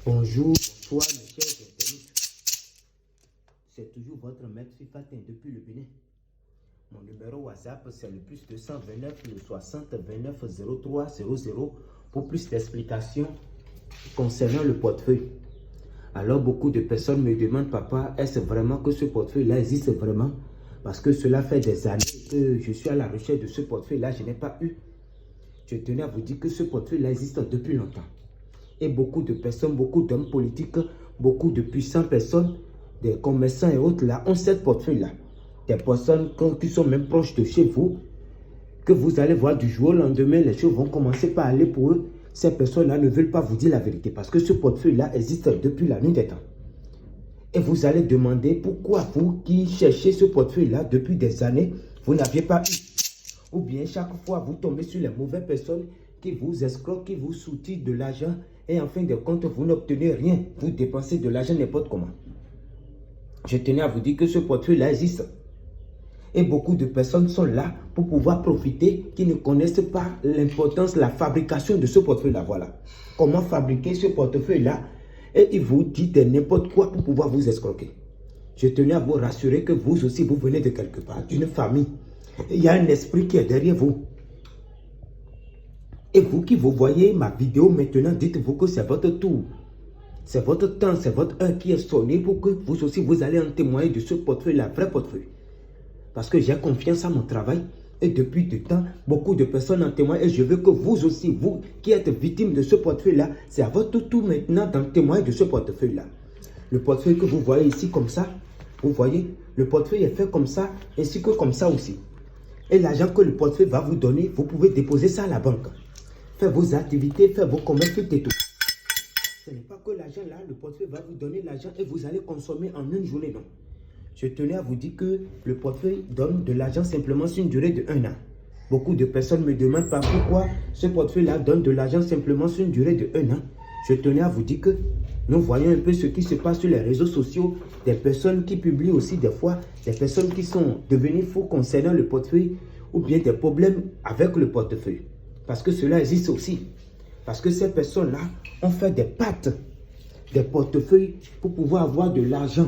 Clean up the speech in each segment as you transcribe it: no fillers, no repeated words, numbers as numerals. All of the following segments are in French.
Bonjour, bonsoir mes chers internautes. C'est toujours votre maître Fifatin depuis le Bénin. Mon numéro WhatsApp c'est le plus 229 le 60 29 03 00 pour plus d'explications concernant le portefeuille. Alors beaucoup de personnes me demandent, papa, est-ce vraiment que ce portefeuille-là existe vraiment? Parce que cela fait des années que je suis à la recherche de ce portefeuille-là, je n'ai pas eu. Je tenais à vous dire que ce portefeuille-là existe depuis longtemps. Et beaucoup de personnes, beaucoup d'hommes politiques, beaucoup de puissantes personnes, des commerçants et autres là, ont ce portefeuille-là. Des personnes qui sont même proches de chez vous, que vous allez voir du jour au lendemain, les choses vont commencer par aller pour eux. Ces personnes-là ne veulent pas vous dire la vérité parce que ce portefeuille-là existe depuis la nuit des temps. Et vous allez demander pourquoi vous qui cherchez ce portefeuille-là depuis des années, vous n'aviez pas eu. Ou bien chaque fois vous tombez sur les mauvaises personnes qui vous escroquent, qui vous soutirent de l'argent et en fin de compte vous n'obtenez rien. Vous dépensez de l'argent n'importe comment. Je tenais à vous dire que ce portefeuille-là existe. Et beaucoup de personnes sont là pour pouvoir profiter, qui ne connaissent pas l'importance, la fabrication de ce portefeuille-là. Voilà. Comment fabriquer ce portefeuille-là. Et ils vous disent n'importe quoi pour pouvoir vous escroquer. Je tenais à vous rassurer que vous aussi, vous venez de quelque part, d'une famille. Il y a un esprit qui est derrière vous. Et vous qui vous voyez ma vidéo maintenant, dites-vous que c'est votre tour. C'est votre temps, c'est votre heure qui est sonné pour que vous aussi, vous allez en témoigner de ce portefeuille-là, vrai portefeuille. Parce que j'ai confiance à mon travail et depuis du temps, beaucoup de personnes en témoignent et je veux que vous aussi, vous qui êtes victime de ce portefeuille-là, c'est à votre tour maintenant d'en témoigner de ce portefeuille-là. Le portefeuille que vous voyez ici comme ça, vous voyez, le portefeuille est fait comme ça ainsi que comme ça aussi. Et l'argent que le portefeuille va vous donner, vous pouvez déposer ça à la banque. Faites vos activités, faites vos commerces, tout et tout. Ce n'est pas que l'argent là, le portefeuille va vous donner l'argent et vous allez consommer en une journée, non. Je tenais à vous dire que le portefeuille donne de l'argent simplement sur une durée de 1 an. Beaucoup de personnes me demandent pas pourquoi ce portefeuille-là donne de l'argent simplement sur une durée de 1 an. Je tenais à vous dire que nous voyons un peu ce qui se passe sur les réseaux sociaux, des personnes qui publient aussi des fois, des personnes qui sont devenues fous concernant le portefeuille ou bien des problèmes avec le portefeuille. Parce que cela existe aussi. Parce que ces personnes-là ont fait des pattes, des portefeuilles pour pouvoir avoir de l'argent.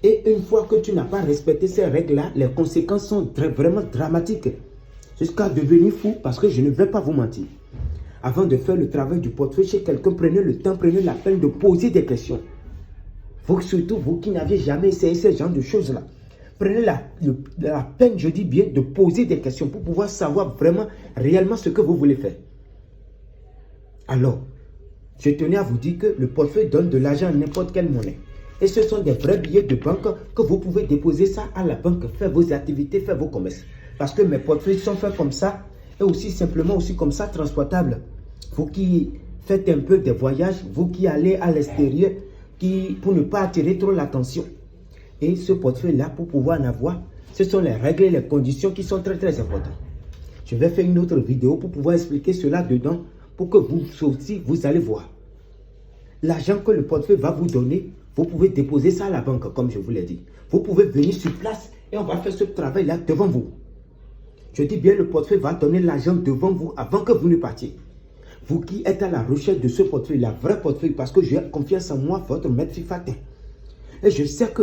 Et une fois que tu n'as pas respecté ces règles-là, les conséquences sont vraiment dramatiques. Jusqu'à devenir fou parce que je ne vais pas vous mentir. Avant de faire le travail du portefeuille chez quelqu'un, prenez le temps, prenez la peine de poser des questions. Vous, surtout vous qui n'aviez jamais essayé ce genre de choses-là. Prenez la peine, je dis bien, de poser des questions pour pouvoir savoir vraiment, réellement ce que vous voulez faire. Alors, je tenais à vous dire que le portefeuille donne de l'argent à n'importe quelle monnaie. Et ce sont des vrais billets de banque que vous pouvez déposer ça à la banque, faire vos activités, faire vos commerces. Parce que mes portefeuilles sont faits comme ça et aussi simplement aussi comme ça transportables. Vous qui faites un peu des voyages, vous qui allez à l'extérieur, pour ne pas attirer trop l'attention. Et ce portefeuille-là, pour pouvoir en avoir, ce sont les règles et les conditions qui sont très très importantes. Je vais faire une autre vidéo pour pouvoir expliquer cela dedans, pour que vous aussi, vous allez voir. L'argent que le portefeuille va vous donner, vous pouvez déposer ça à la banque, comme je vous l'ai dit. Vous pouvez venir sur place et on va faire ce travail-là devant vous. Je dis bien, le portefeuille va donner l'argent devant vous avant que vous ne partiez. Vous qui êtes à la recherche de ce portefeuille, la vraie portefeuille, parce que j'ai confiance en moi, votre maître Fifatin. Et je sais que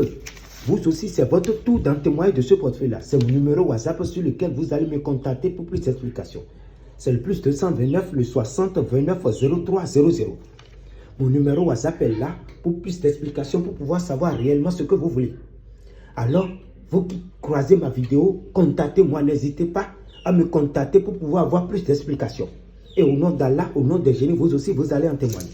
vous aussi, c'est votre tour d'en témoigner de ce portefeuille-là. C'est mon numéro WhatsApp sur lequel vous allez me contacter pour plus d'explications. C'est le plus 229 le 60 29 03 00. Mon numéro WhatsApp est là pour plus d'explications, pour pouvoir savoir réellement ce que vous voulez. Alors, vous qui croisez ma vidéo, contactez-moi, n'hésitez pas à me contacter pour pouvoir avoir plus d'explications. Et au nom d'Allah, au nom des génies, vous aussi, vous allez en témoigner.